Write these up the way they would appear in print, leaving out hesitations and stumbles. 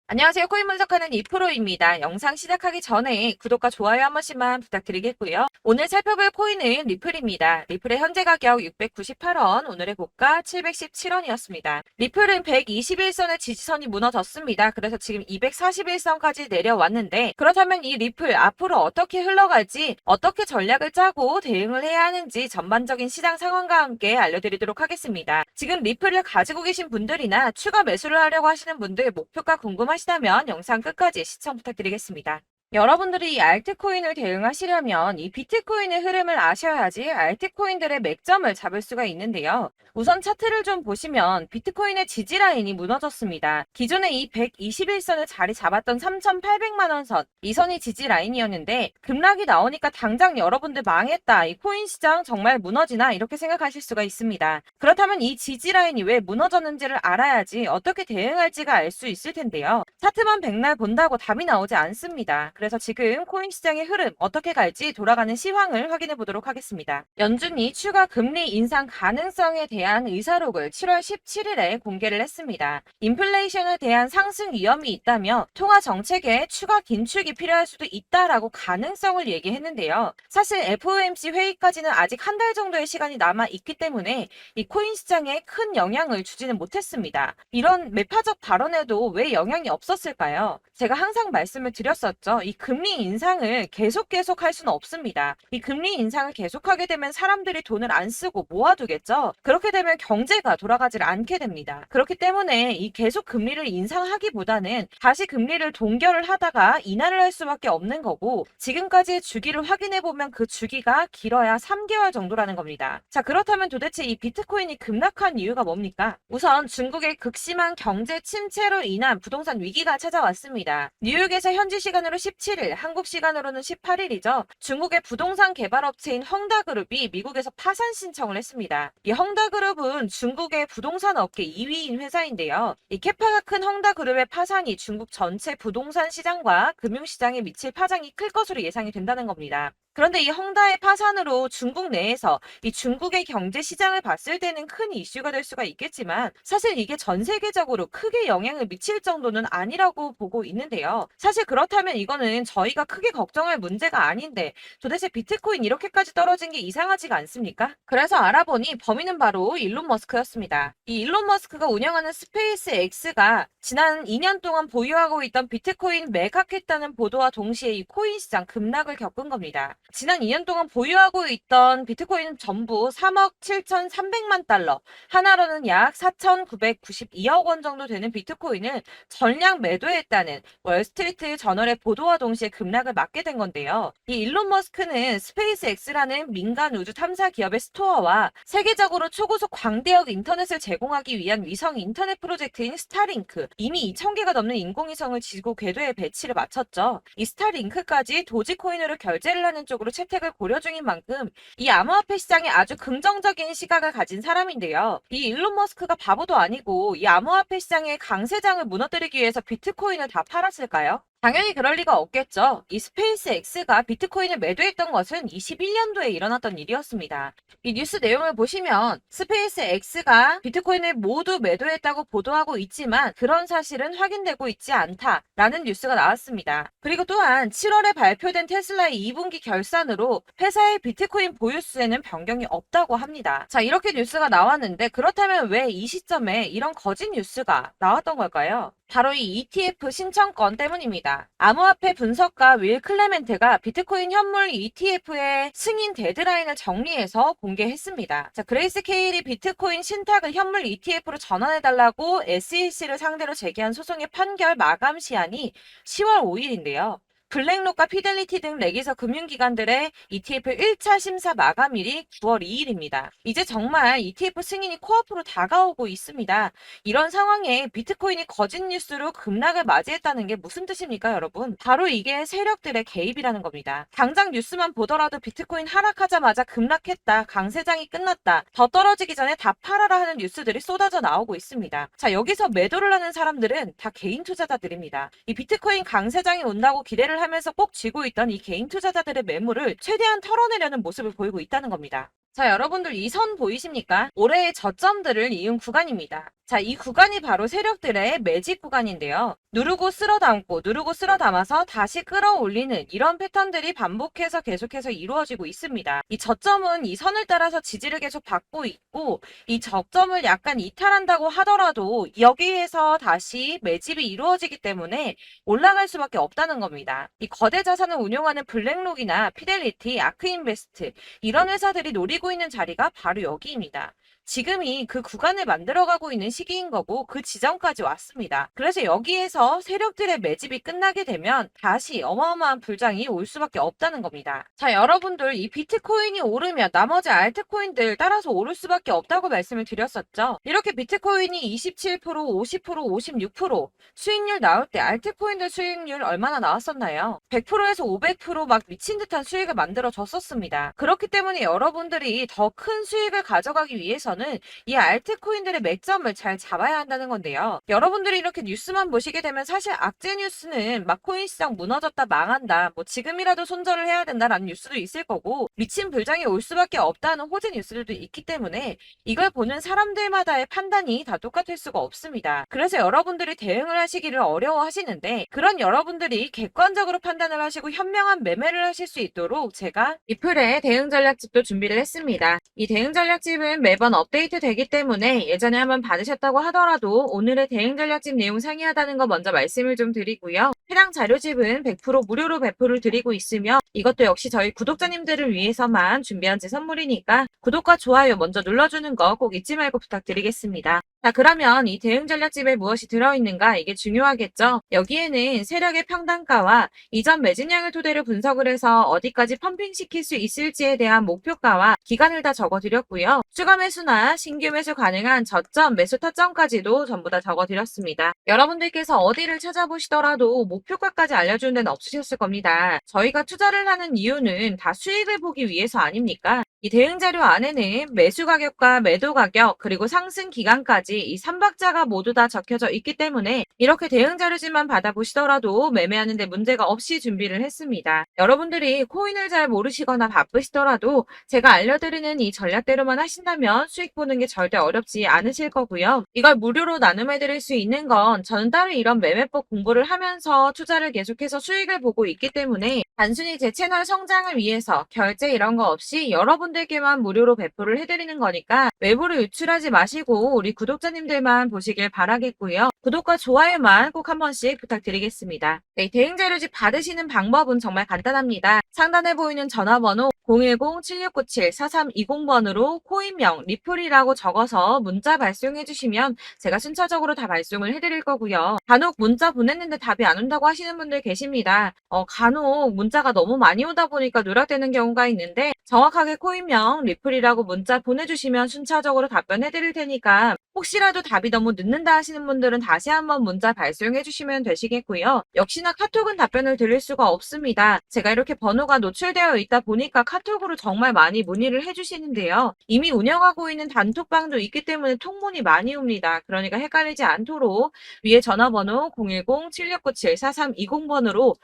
안녕하세요. 코인 분석하는 이프로입니다. 영상 시작하기 전에 구독과 좋아요 한 번씩만 부탁드리겠고요. 오늘 살펴볼 코인은 리플입니다. 리플의 현재 가격 698원, 오늘의 고가 717원이었습니다. 리플은 121선의 지지선이 무너졌습니다. 그래서 지금 241선까지 내려왔는데, 그렇다면 이 리플 앞으로 어떻게 흘러갈지, 어떻게 전략을 짜고 대응을 해야 하는지 전반적인 시장 상황과 함께 알려드리도록 하겠습니다. 지금 리플을 가지고 계신 분들이나 추가 매수를 하려고 하시는 분들 목표가 궁금하시다면 영상 끝까지 시청 부탁드리겠습니다. 여러분들이 이 알트코인을 대응하시려면 이 비트코인의 흐름을 아셔야지 알트코인들의 맥점을 잡을 수가 있는데요. 우선 차트를 좀 보시면 비트코인의 지지 라인이 무너졌습니다. 기존에 이 121선을 자리 잡았던 3,800만 원 선, 이 선이 지지 라인이었는데 급락이 나오니까 당장 여러분들 망했다, 이 코인 시장 정말 무너지나 이렇게 생각하실 수가 있습니다. 그렇다면 이 지지 라인이 왜 무너졌는지를 알아야지 어떻게 대응할지가 알 수 있을 텐데요. 차트만 백날 본다고 답이 나오지 않습니다. 그래서 지금 코인 시장의 흐름 어떻게 갈지 돌아가는 시황을 확인해 보도록 하겠습니다. 연준이 추가 금리 인상 가능성에 대한 의사록을 7월 17일에 공개를 했습니다. 인플레이션에 대한 상승 위험이 있다며 통화 정책에 추가 긴축이 필요할 수도 있다라고 가능성을 얘기했는데요. 사실 FOMC 회의까지는 아직 한 달 정도의 시간이 남아 있기 때문에 이 코인 시장에 큰 영향을 주지는 못했습니다. 이런 매파적 발언에도 왜 영향이 없었을까요? 제가 항상 말씀을 드렸었죠. 이 금리 인상을 계속 할 수는 없습니다. 이 금리 인상을 계속하게 되면 사람들이 돈을 안 쓰고 모아두겠죠. 그렇게 되면 경제가 돌아가질 않게 됩니다. 그렇기 때문에 이 계속 금리를 인상하기보다는 다시 금리를 동결을 하다가 인하를 할 수밖에 없는 거고, 지금까지의 주기를 확인해 보면 그 주기가 길어야 3개월 정도라는 겁니다. 자, 그렇다면 도대체 이 비트코인이 급락한 이유가 뭡니까? 우선 중국의 극심한 경제 침체로 인한 부동산 위기가 찾아왔습니다. 뉴욕에서 현지 시간으로 17일, 한국 시간으로는 18일이죠. 중국의 부동산 개발업체인 헝다그룹이 미국에서 파산 신청을 했습니다. 이 헝다그룹은 중국의 부동산 업계 2위인 회사인데요. 이 캐파가 큰 헝다그룹의 파산이 중국 전체 부동산 시장과 금융시장에 미칠 파장이 클 것으로 예상이 된다는 겁니다. 그런데 이 헝다의 파산으로 중국 내에서 이 중국의 경제 시장을 봤을 때는 큰 이슈가 될 수가 있겠지만, 사실 이게 전 세계적으로 크게 영향을 미칠 정도는 아니라고 보고 있는데요. 사실 그렇다면 이거는 저희가 크게 걱정할 문제가 아닌데 도대체 비트코인 이렇게까지 떨어진 게 이상하지가 않습니까? 그래서 알아보니 범인은 바로 일론 머스크였습니다. 이 일론 머스크가 운영하는 스페이스 X가 지난 2년 동안 보유하고 있던 비트코인 매각했다는 보도와 동시에 이 코인 시장 급락을 겪은 겁니다. 지난 2년 동안 보유하고 있던 비트코인 전부 3억 7,300만 달러, 하나로는 약 4,992억 원 정도 되는 비트코인을 전량 매도했다는 월스트리트 저널의 보도와 동시에 급락을 맞게 된 건데요. 이 일론 머스크는 스페이스 X라는 민간 우주 탐사 기업의 스토어와 세계적으로 초고속 광대역 인터넷을 제공하기 위한 위성 인터넷 프로젝트인 스타링크, 이미 2,000개가 넘는 인공위성을 지구 궤도에 배치를 마쳤죠. 이 스타링크까지 도지코인으로 결제를 하는 쪽으로 채택을 고려 중인 만큼 이 암호화폐 시장에 아주 긍정적인 시각을 가진 사람인데요. 이 일론 머스크가 바보도 아니고 이 암호화폐 시장의 강세장을 무너뜨리기 위해서 비트코인을 다 팔았을까요? 당연히 그럴 리가 없겠죠. 이 스페이스 X가 비트코인을 매도했던 것은 21년도에 일어났던 일이었습니다. 이 뉴스 내용을 보시면 스페이스 X가 비트코인을 모두 매도했다고 보도하고 있지만 그런 사실은 확인되고 있지 않다라는 뉴스가 나왔습니다. 그리고 또한 7월에 발표된 테슬라의 2분기 결산으로 회사의 비트코인 보유수에는 변경이 없다고 합니다. 자, 이렇게 뉴스가 나왔는데 그렇다면 왜 이 시점에 이런 거짓 뉴스가 나왔던 걸까요? 바로 이 ETF 신청권 때문입니다. 암호화폐 분석가 윌 클레멘트가 비트코인 현물 ETF의 승인 데드라인을 정리해서 공개했습니다. 자, 그레이스 케일이 비트코인 신탁을 현물 ETF로 전환해달라고 SEC를 상대로 제기한 소송의 판결 마감 시한이 10월 5일인데요. 블랙록과 피델리티 등 레기서 금융기관들의 ETF 1차 심사 마감일이 9월 2일입니다. 이제 정말 ETF 승인이 코앞으로 다가오고 있습니다. 이런 상황에 비트코인이 거짓 뉴스로 급락을 맞이했다는 게 무슨 뜻입니까, 여러분? 바로 이게 세력들의 개입이라는 겁니다. 당장 뉴스만 보더라도 비트코인 하락하자마자 급락했다, 강세장이 끝났다, 더 떨어지기 전에 다 팔아라 하는 뉴스들이 쏟아져 나오고 있습니다. 자, 여기서 매도를 하는 사람들은 다 개인 투자자들입니다. 이 비트코인 강세장이 온다고 기대를 하면서 꼭 쥐고 있던 이 개인 투자자들의 매물을 최대한 털어내려는 모습을 보이고 있다는 겁니다. 자, 여러분들 이 선 보이십니까? 올해의 저점들을 이은 구간입니다. 자, 이 구간이 바로 세력들의 매집 구간인데요. 누르고 쓸어 담고 누르고 쓸어 담아서 다시 끌어올리는 이런 패턴들이 반복해서 계속해서 이루어지고 있습니다. 이 저점은 이 선을 따라서 지지를 계속 받고 있고 이 저점을 약간 이탈한다고 하더라도 여기에서 다시 매집이 이루어지기 때문에 올라갈 수밖에 없다는 겁니다. 이 거대 자산을 운용하는 블랙록이나 피델리티, 아크인베스트 이런 회사들이 노리고 있는 자리가 바로 여기입니다. 지금이 그 구간을 만들어가고 있는 시기인 거고 그 지점까지 왔습니다. 그래서 여기에서 세력들의 매집이 끝나게 되면 다시 어마어마한 불장이 올 수밖에 없다는 겁니다. 자, 여러분들 이 비트코인이 오르면 나머지 알트코인들 따라서 오를 수밖에 없다고 말씀을 드렸었죠. 이렇게 비트코인이 27%, 50%, 56% 수익률 나올 때 알트코인들 수익률 얼마나 나왔었나요? 100%에서 500%막 미친 듯한 수익을 만들어 줬었습니다. 그렇기 때문에 여러분들이 더 큰 수익을 가져가기 위해서는 이 알트코인들의 맥점을 잘 잡아야 한다는 건데요. 여러분들이 이렇게 뉴스만 보시게 되면 사실 악재 뉴스는 막 코인 시장 무너졌다 망한다 뭐 지금이라도 손절을 해야 된다라는 뉴스도 있을 거고 미친 불장이 올 수밖에 없다는 호재 뉴스들도 있기 때문에 이걸 보는 사람들마다의 판단이 다 똑같을 수가 없습니다. 그래서 여러분들이 대응을 하시기를 어려워하시는데 그런 여러분들이 객관적으로 판단을 하시고 현명한 매매를 하실 수 있도록 제가 리플의 대응 전략집도 준비를 했습니다. 이 대응 전략집은 매번 업데이트 되기 때문에 예전에 한번 받으셨다고 하더라도 오늘의 대응 전략집 내용 상이하다는 거 먼저 말씀을 좀 드리고요. 해당 자료집은 100% 무료로 배포를 드리고 있으며 이것도 역시 저희 구독자님들을 위해서만 준비한 제 선물이니까 구독과 좋아요 먼저 눌러주는 거 꼭 잊지 말고 부탁드리겠습니다. 자, 그러면 이 대응 전략집에 무엇이 들어있는가 이게 중요하겠죠. 여기에는 세력의 평단가와 이전 매진량을 토대로 분석을 해서 어디까지 펌핑시킬 수 있을지에 대한 목표가와 기간을 다 적어드렸고요. 추가 매수나 신규 매수 가능한 저점, 매수 타점까지도 전부 다 적어드렸습니다. 여러분들께서 어디를 찾아보시더라도 목표가까지 알려주는 데는 없으셨을 겁니다. 저희가 투자를 하는 이유는 다 수익을 보기 위해서 아닙니까? 이 대응 자료 안에는 매수 가격과 매도 가격 그리고 상승 기간까지 이 3박자가 모두 다 적혀져 있기 때문에 이렇게 대응 자료집만 받아보시더라도 매매하는 데 문제가 없이 준비를 했습니다. 여러분들이 코인을 잘 모르시거나 바쁘시더라도 제가 알려드리는 이 전략대로만 하신다면 수익 보는 게 절대 어렵지 않으실 거고요. 이걸 무료로 나눔해드릴 수 있는 건 저는 따로 이런 매매법 공부를 하면서 투자를 계속해서 수익을 보고 있기 때문에 단순히 제 채널 성장을 위해서 결제 이런 거 없이 여러분들께만 무료로 배포를 해드리는 거니까 외부로 유출하지 마시고 우리 구독자님들만 보시길 바라겠고요. 구독과 좋아요만 꼭 한 번씩 부탁드리겠습니다. 네, 대응 자료집 받으시는 방법은 정말 간단합니다. 상단에 보이는 전화번호 010-7697-4320번으로 코인명 리플이라고 적어서 문자 발송해 주시면 제가 순차적으로 다 발송을 해드릴 거고요. 간혹 문자 보냈는데 답이 안 온다고 하시는 분들 계십니다. 간혹 문자가 너무 많이 오다 보니까 누락되는 경우가 있는데 정확하게 코인명 리플이라고 문자 보내주시면 순차적으로 답변해 드릴 테니까 혹시라도 답이 너무 늦는다 하시는 분들은 다시 한번 문자 발송해 주시면 되시겠고요. 역시나 카톡은 답변을 드릴 수가 없습니다. 제가 이렇게 번호가 노출되어 있다 보니까 카톡으로 정말 많이 문의를 해주시는데요. 이미 운영하고 있는 단톡방도 있기 때문에 통문이 많이 옵니다. 그러니까 헷갈리지 않도록 위에 전화번호 010-7697-4320번으로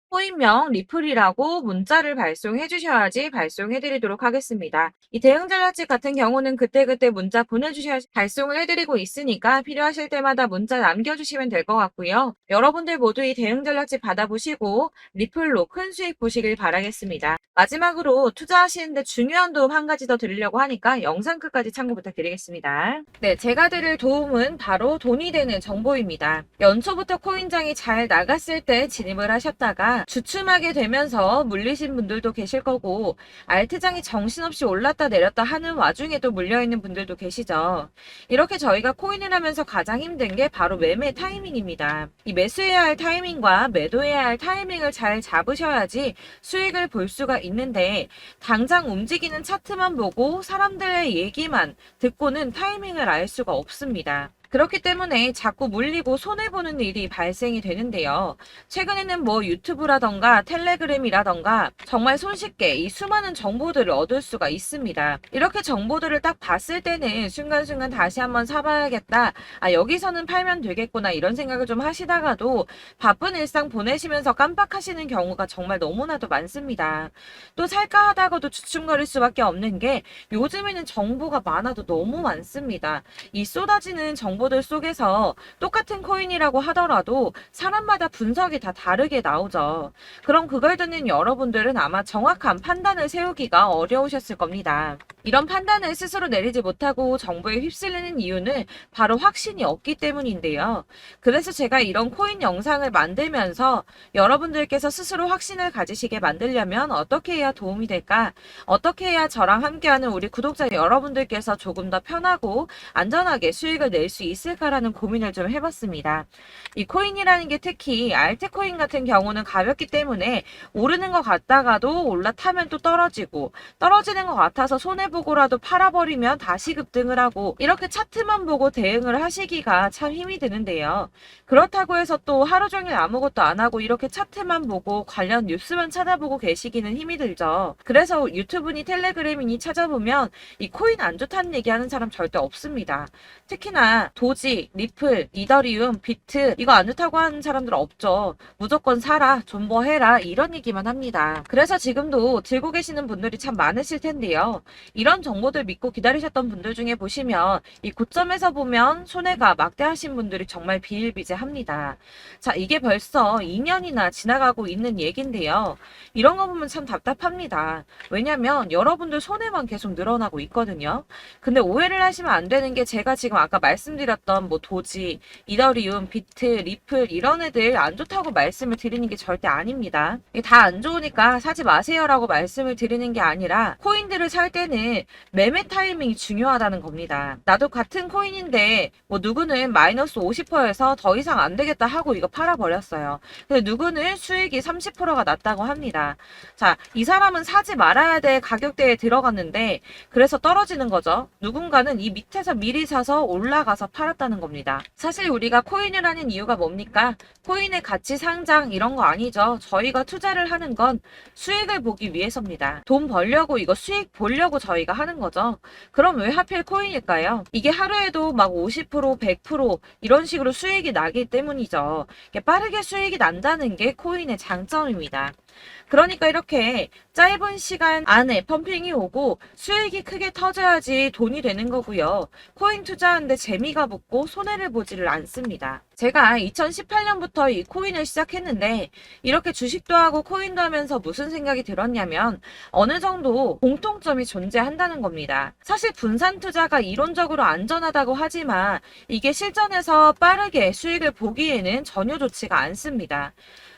코인명 리플이라고 문자를 발송해 주셔야지 발송해 드리도록 하겠습니다. 이 대응 전략집 같은 경우는 그때그때 문자 보내주셔야 발송을 해드리고 있으니까 필요하실 때마다 문자 남겨주시면 될 것 같고요. 여러분들 모두 이 대응 전략집 받아보시고 리플로 큰 수익 보시길 바라겠습니다. 마지막으로 투자하시는데 중요한 도움 한 가지 더 드리려고 하니까 영상 끝까지 참고 부탁드리겠습니다. 네, 제가 드릴 도움은 바로 돈이 되는 정보입니다. 연초부터 코인장이 잘 나갔을 때 진입을 하셨다가 주춤하게 되면서 물리신 분들도 계실 거고 알트장이 정신없이 올랐다 내렸다 하는 와중에도 물려있는 분들도 계시죠. 이렇게 저희가 코인을 하면서 가장 힘든 게 바로 매매 타이밍입니다. 이 매수해야 할 타이밍과 매도해야 할 타이밍을 잘 잡으셔야지 수익을 볼 수가 있는데 당장 움직이는 차트만 보고 사람들의 얘기만 듣고는 타이밍을 알 수가 없습니다. 그렇기 때문에 자꾸 물리고 손해보는 일이 발생이 되는데요. 최근에는 뭐 유튜브라던가 텔레그램이라던가 정말 손쉽게 이 수많은 정보들을 얻을 수가 있습니다. 이렇게 정보들을 딱 봤을 때는 순간순간 다시 한번 사봐야겠다. 아, 여기서는 팔면 되겠구나. 이런 생각을 좀 하시다가도 바쁜 일상 보내시면서 깜빡하시는 경우가 정말 너무나도 많습니다. 또 살까 하다가도 주춤거릴 수밖에 없는 게 요즘에는 정보가 많아도 너무 많습니다. 이 쏟아지는 정보들 속에서 똑같은 코인이라고 하더라도 사람마다 분석이 다 다르게 나오죠. 그럼 그걸 듣는 여러분들은 아마 정확한 판단을 세우기가 어려우셨을 겁니다. 이런 판단을 스스로 내리지 못하고 정보에 휩쓸리는 이유는 바로 확신이 없기 때문인데요. 그래서 제가 이런 코인 영상을 만들면서 여러분들께서 스스로 확신을 가지시게 만들려면 어떻게 해야 도움이 될까? 어떻게 해야 저랑 함께하는 우리 구독자 여러분들께서 조금 더 편하고 안전하게 수익을 낼 수 있을까라는 고민을 좀 해봤습니다. 이 코인이라는 게 특히 알트코인 같은 경우는 가볍기 때문에 오르는 것 같다가도 올라타면 또 떨어지고 떨어지는 것 같아서 손해보고라도 팔아버리면 다시 급등을 하고 이렇게 차트만 보고 대응을 하시기가 참 힘이 드는데요. 그렇다고 해서 또 하루 종일 아무것도 안 하고 이렇게 차트만 보고 관련 뉴스만 찾아보고 계시기는 힘이 들죠. 그래서 유튜브니 텔레그램이니 찾아보면 이 코인 안 좋다는 얘기하는 사람 절대 없습니다. 특히나 도지, 리플, 이더리움, 비트 이거 안 좋다고 하는 사람들 없죠. 무조건 사라, 존버해라 이런 얘기만 합니다. 그래서 지금도 들고 계시는 분들이 참 많으실 텐데요. 이런 정보들 믿고 기다리셨던 분들 중에 보시면 이 고점에서 보면 손해가 막대하신 분들이 정말 비일비재합니다. 자, 이게 벌써 2년이나 지나가고 있는 얘긴데요. 이런 거 보면 참 답답합니다. 왜냐면 여러분들 손해만 계속 늘어나고 있거든요. 근데 오해를 하시면 안 되는 게 제가 지금 아까 말씀드렸던 뭐 도지, 이더리움, 비트, 리플 이런 애들 안 좋다고 말씀을 드리는 게 절대 아닙니다. 다 안 좋으니까 사지 마세요라고 말씀을 드리는 게 아니라 코인들을 살 때는 매매 타이밍이 중요하다는 겁니다. 나도 같은 코인인데 뭐 누구는 마이너스 50%에서 더 이상 안 되겠다 하고 이거 팔아버렸어요. 근데 누구는 수익이 30%가 났다고 합니다. 자, 이 사람은 사지 말아야 될 가격대에 들어갔는데 그래서 떨어지는 거죠. 누군가는 이 밑에서 미리 사서 올라가서 팔았다는 겁니다. 사실 우리가 코인을 하는 이유가 뭡니까? 코인의 가치 상장 이런 거 아니죠. 저희가 투자를 하는 건 수익을 보기 위해서입니다. 돈 벌려고 이거 수익 보려고 저희가 하는 거죠. 그럼 왜 하필 코인일까요? 이게 하루에도 막 50%, 100% 이런 식으로 수익이 나기 때문이죠. 빠르게 수익이 난다는 게 코인의 장점입니다. 그러니까 이렇게 짧은 시간 안에 펌핑이 오고 수익이 크게 터져야지 돈이 되는 거고요. 코인 투자하는데 재미가 붙고 손해를 보지를 않습니다. 제가 2018년부터 이 코인을 시작했는데 이렇게 주식도 하고 코인도 하면서 무슨 생각이 들었냐면 어느 정도 공통점이 존재한다는 겁니다. 사실 분산 투자가 이론적으로 안전하다고 하지만 이게 실전에서 빠르게 수익을 보기에는 전혀 좋지가 않습니다.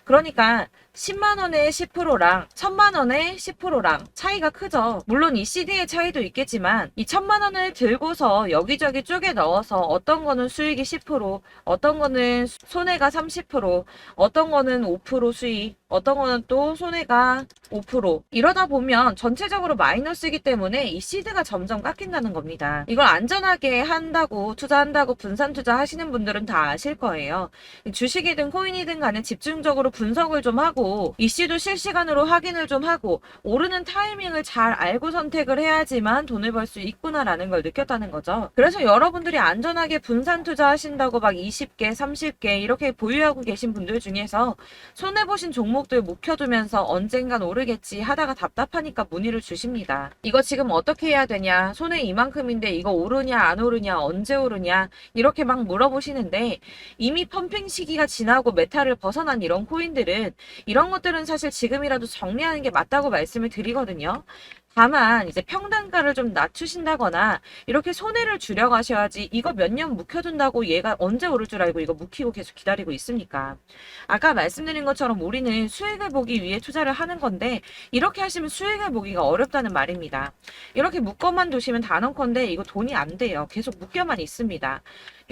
그러니까 10만 원의 10%랑 1000만 원의 10%랑 차이가 크죠. 물론 이 CD의 차이도 있겠지만 이 1000만 원을 들고서 여기저기 쪼개 넣어서 어떤 거는 수익이 10%, 어떤 거는 손해가 30%, 어떤 거는 5% 수익, 어떤 거는 또 손해가 5% 이러다 보면 전체적으로 마이너스이기 때문에 이 시드가 점점 깎인다는 겁니다. 이걸 안전하게 한다고 투자한다고 분산 투자하시는 분들은 다 아실 거예요. 주식이든 코인이든 간에 집중적으로 분석을 좀 하고 이슈도 실시간으로 확인을 좀 하고 오르는 타이밍을 잘 알고 선택을 해야지만 돈을 벌 수 있구나라는 걸 느꼈다는 거죠. 그래서 여러분들이 안전하게 분산 투자하신다고 막 20개, 30개 이렇게 보유하고 계신 분들 중에서 손해보신 종목들 묵혀두면서 언젠간 오르겠지 하다가 답답하니까 문의를 주십니다. 이거 지금 어떻게 해야 되냐? 손해 이만큼인데 이거 오르냐 안 오르냐 언제 오르냐 이렇게 막 물어보시는데 이미 펌핑 시기가 지나고 메타를 벗어난 이런 코인들은 이런 것들은 사실 지금이라도 정리하는 게 맞다고 말씀을 드리거든요. 다만 이제 평단가를 좀 낮추신다거나 이렇게 손해를 줄여가셔야지 이거 몇 년 묵혀둔다고 얘가 언제 오를 줄 알고 이거 묵히고 계속 기다리고 있습니까? 아까 말씀드린 것처럼 우리는 수익을 보기 위해 투자를 하는 건데 이렇게 하시면 수익을 보기가 어렵다는 말입니다. 이렇게 묶어만 두시면 단언컨대 이거 돈이 안 돼요. 계속 묶여만 있습니다.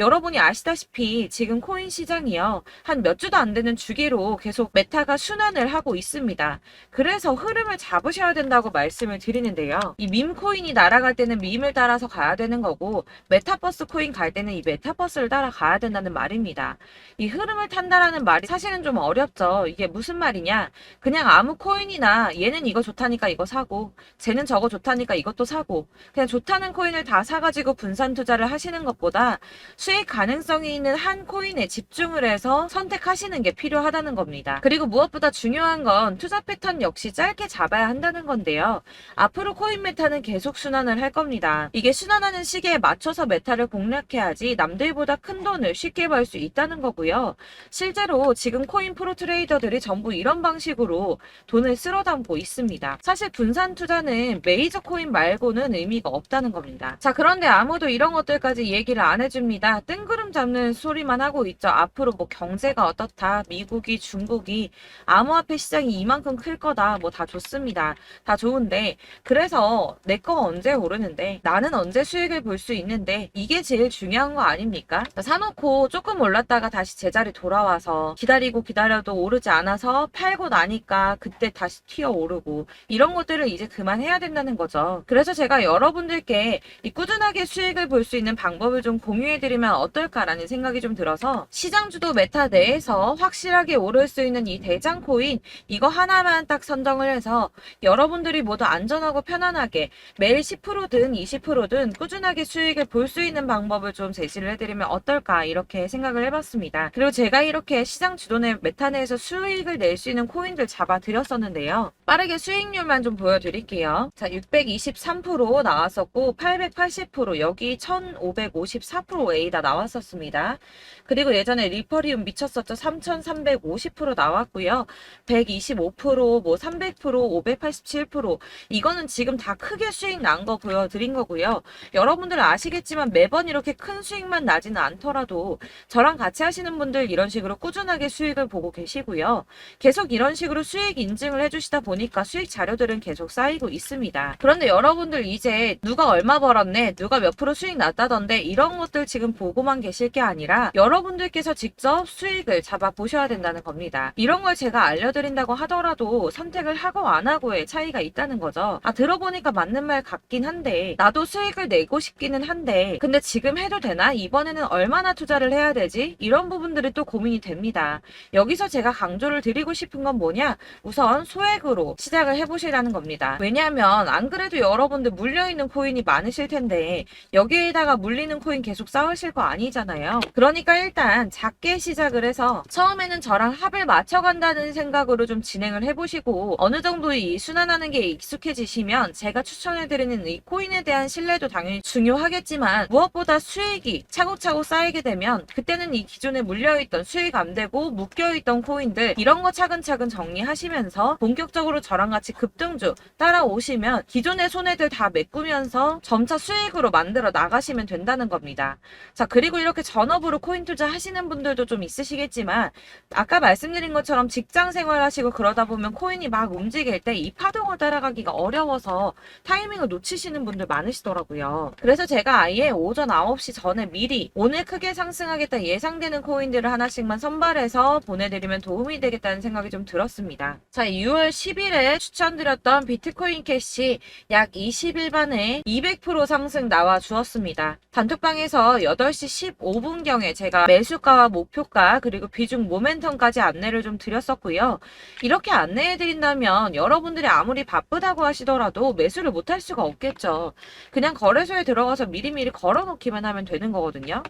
여러분이 아시다시피 지금 코인 시장이요. 한 몇 주도 안 되는 주기로 계속 메타가 순환을 하고 있습니다. 그래서 흐름을 잡으셔야 된다고 말씀을 드리는데요. 이 밈 코인이 날아갈 때는 밈을 따라서 가야 되는 거고 메타버스 코인 갈 때는 이 메타버스를 따라가야 된다는 말입니다. 이 흐름을 탄다라는 말이 사실은 좀 어렵죠. 이게 무슨 말이냐? 그냥 아무 코인이나 얘는 이거 좋다니까 이거 사고 쟤는 저거 좋다니까 이것도 사고 그냥 좋다는 코인을 다 사가지고 분산 투자를 하시는 것보다 수익 가능성이 있는 한 코인에 집중을 해서 선택하시는 게 필요하다는 겁니다. 그리고 무엇보다 중요한 건 투자 패턴 역시 짧게 잡아야 한다는 건데요. 앞으로 코인 메타는 계속 순환을 할 겁니다. 이게 순환하는 시기에 맞춰서 메타를 공략해야지 남들보다 큰 돈을 쉽게 벌 수 있다는 거고요. 실제로 지금 코인 프로 트레이더들이 전부 이런 방식으로 돈을 쓸어 담고 있습니다. 사실 분산 투자는 메이저 코인 말고는 의미가 없다는 겁니다. 자, 그런데 아무도 이런 것들까지 얘기를 안 해줍니다. 뜬구름 잡는 소리만 하고 있죠. 앞으로 뭐 경제가 어떻다, 미국이, 중국이, 암호화폐 시장이 이만큼 클 거다, 뭐 다 좋습니다. 다 좋은데, 그래서 내 거 언제 오르는데, 나는 언제 수익을 볼 수 있는데, 이게 제일 중요한 거 아닙니까? 사놓고 조금 올랐다가 다시 제자리 돌아와서 기다리고 기다려도 오르지 않아서 팔고 나니까 그때 다시 튀어 오르고, 이런 것들을 이제 그만해야 된다는 거죠. 그래서 제가 여러분들께 이 꾸준하게 수익을 볼 수 있는 방법을 좀 공유해드리면 어떨까라는 생각이 좀 들어서 시장 주도 메타 내에서 확실하게 오를 수 있는 이 대장 코인 이거 하나만 딱 선정을 해서 여러분들이 모두 안전하고 편안하게 매일 10%든 20%든 꾸준하게 수익을 볼 수 있는 방법을 좀 제시를 해드리면 어떨까 이렇게 생각을 해봤습니다. 그리고 제가 이렇게 시장 주도내 메타 내에서 수익을 낼 수 있는 코인들 잡아드렸었는데요. 빠르게 수익률만 좀 보여드릴게요. 자, 623% 나왔었고 880% 여기 1554%A다 나왔었습니다. 그리고 예전에 리퍼리움 미쳤었죠. 3350% 나왔고요. 125%, 뭐 300%, 587% 이거는 지금 다 크게 수익 난 거 보여드린 거고요. 여러분들은 아시겠지만 매번 이렇게 큰 수익만 나지는 않더라도 저랑 같이 하시는 분들 이런 식으로 꾸준하게 수익을 보고 계시고요. 계속 이런 식으로 수익 인증을 해주시다 보니까 수익 자료들은 계속 쌓이고 있습니다. 그런데 여러분들 이제 누가 얼마 벌었네, 누가 몇 프로 수익 났다던데 이런 것들 지금 보고만 계실 게 아니라 여러분들께서 직접 수익을 잡아 보셔야 된다는 겁니다. 이런 걸 제가 알려드린다고 하더라도 선택을 하고 안 하고의 차이가 있다는 거죠. 아, 들어보니까 맞는 말 같긴 한데 나도 수익을 내고 싶기는 한데 근데 지금 해도 되나? 이번에는 얼마나 투자를 해야 되지? 이런 부분들이 또 고민이 됩니다. 여기서 제가 강조를 드리고 싶은 건 뭐냐? 우선 소액으로 시작을 해보시라는 겁니다. 왜냐하면 안 그래도 여러분들 물려있는 코인이 많으실 텐데 여기에다가 물리는 코인 계속 쌓으실 거 아니잖아요. 그러니까 일단 작게 시작을 해서 처음에는 저랑 합을 맞춰간다는 생각으로 좀 진행을 해보시고 어느 정도 이 순환하는 게 익숙해지시면 제가 추천해드리는 이 코인에 대한 신뢰도 당연히 중요하겠지만 무엇보다 수익이 차곡차곡 쌓이게 되면 그때는 이 기존에 물려있던 수익 안 되고 묶여있던 코인들 이런 거 차근차근 정리하시면서 본격적으로 저랑 같이 급등주 따라오시면 기존의 손해들 다 메꾸면서 점차 수익으로 만들어 나가시면 된다는 겁니다. 자, 그리고 이렇게 전업으로 코인 투자 하시는 분들도 좀 있으시겠지만 아까 말씀드린 것처럼 직장 생활하시고 그러다 보면 코인이 막 움직일 때 이 파동을 따라가기가 어려워서 타이밍을 놓치시는 분들 많으시더라고요. 그래서 제가 아예 오전 9시 전에 미리 오늘 크게 상승하겠다 예상되는 코인들을 하나씩만 선발해서 보내드리면 도움이 되겠다는 생각이 좀 들었습니다. 자, 6월 10일에 추천드렸던 비트코인 캐시 약 20일 만에 200% 상승 나와 주었습니다. 단톡방에서 8시 15분경에 제가 매수가와 목표가 그리고 비중 모멘텀까지 안내를 좀 드렸었고요. 이렇게 안내해드린다면 여러분들이 아무리 바쁘다고 하시더라도 매수를 못할 수가 없겠죠. 그냥 거래소에 들어가서 미리미리 걸어놓기만 하면 되는 거거든요.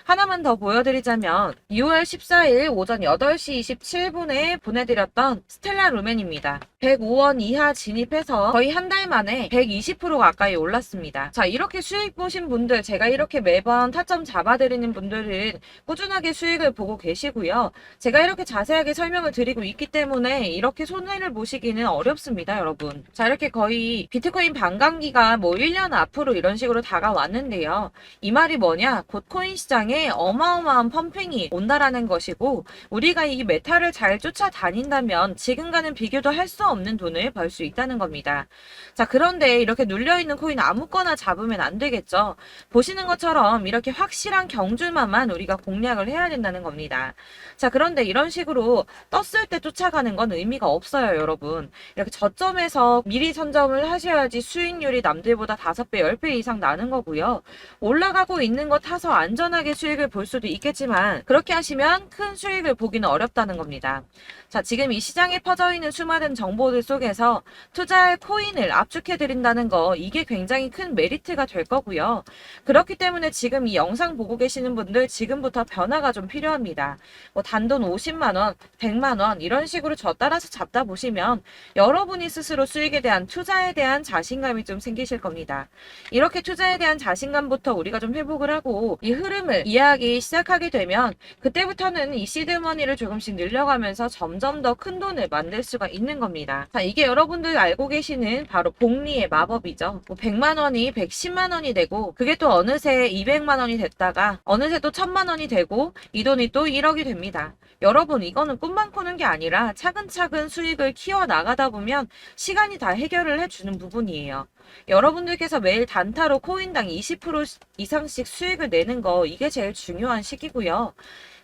하나만 더 보여드리자면 6월 14일 오전 8시 27분에 보내드렸던 스텔라 루멘입니다. 105원 이하 진입해서 거의 한 달 만에 120% 가까이 올랐습니다. 자, 이렇게 수익 보신 분들, 제가 이렇게 매번 타점 잡아드리는 분들은 꾸준하게 수익을 보고 계시고요. 제가 이렇게 자세하게 설명을 드리고 있기 때문에 이렇게 손해를 보시기는 어렵습니다, 여러분. 자, 이렇게 거의 비트코인 반감기가 뭐 1년 앞으로 이런 식으로 다가왔는데요. 이 말이 뭐냐? 곧 코인 시장에 어마어마한 펌핑이 온다라는 것이고 우리가 이 메타를 잘 쫓아다닌다면 지금과는 비교도 할 수 없는 돈을 벌 수 있다는 겁니다. 자, 그런데 이렇게 눌려있는 코인 아무거나 잡으면 안 되겠죠. 보시는 것처럼 이렇게 확실히 확실한 경주만만 우리가 공략을 해야 된다는 겁니다. 자, 그런데 이런 식으로 떴을 때 쫓아가는 건 의미가 없어요, 여러분. 이렇게 저점에서 미리 선점을 하셔야지 수익률이 남들보다 5배, 10배 이상 나는 거고요. 올라가고 있는 거 타서 안전하게 수익을 볼 수도 있겠지만 그렇게 하시면 큰 수익을 보기는 어렵다는 겁니다. 자, 지금 이 시장에 퍼져 있는 수많은 정보들 속에서 투자할 코인을 압축해드린다는 거, 이게 굉장히 큰 메리트가 될 거고요. 그렇기 때문에 지금 이 영상 보고 계시는 분들 지금부터 변화가 좀 필요합니다. 뭐 단돈 50만원, 100만원 이런 식으로 저 따라서 잡다 보시면 여러분이 스스로 수익에 대한 투자에 대한 자신감이 좀 생기실 겁니다. 이렇게 투자에 대한 자신감부터 우리가 좀 회복을 하고 이 흐름을 이해하기 시작하게 되면 그때부터는 이 시드머니를 조금씩 늘려가면서 점점 더 큰 돈을 만들 수가 있는 겁니다. 자, 이게 여러분들 알고 계시는 바로 복리의 마법이죠. 뭐 100만 원이 110만 원이 되고 그게 또 어느새 200만 원이 됐다가 어느새 또 1000만 원이 되고 이 돈이 또 1억이 됩니다. 여러분, 이거는 꿈만 꾸는 게 아니라 차근차근 수익을 키워 나가다 보면 시간이 다 해결을 해주는 부분이에요. 여러분들께서 매일 단타로 코인당 20% 이상씩 수익을 내는 거, 이게 제일 중요한 시기고요.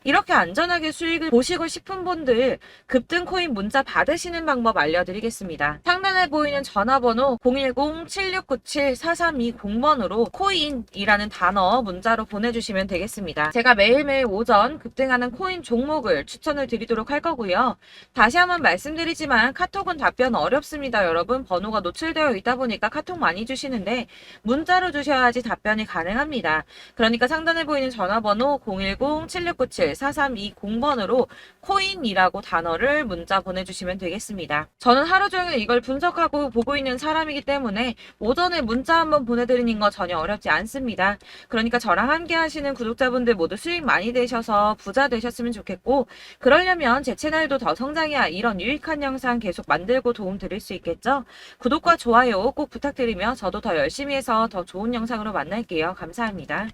이렇게 안전하게 수익을 보시고 싶은 분들 급등 코인 문자 받으시는 방법 알려드리겠습니다. 상단에 보이는 전화번호 010-7697-4320번으로 코인이라는 단어 문자로 보내주시면 되겠습니다. 제가 매일매일 오전 급등하는 코인 종목을 추천을 드리도록 할 거고요. 다시 한번 말씀드리지만 카톡은 답변 어렵습니다. 여러분, 번호가 노출되어 있다 보니까 카톡 많이 주시는데 문자로 주셔야지 답변이 가능합니다. 그러니까 상단에 보이는 전화번호 010-7697-4320번으로 코인이라고 단어를 문자 보내주시면 되겠습니다. 저는 하루 종일 이걸 분석하고 보고 있는 사람이기 때문에 오전에 문자 한번 보내드리는 거 전혀 어렵지 않습니다. 그러니까 저랑 함께 하시는 구독자분들 모두 수익 많이 되셔서 부자 되셨으면 좋겠고, 그러려면 제 채널도 더 성장해야 이런 유익한 영상 계속 만들고 도움 드릴 수 있겠죠? 구독과 좋아요 꼭 부탁드리며 저도 더 열심히 해서 더 좋은 영상으로 만날게요. 감사합니다.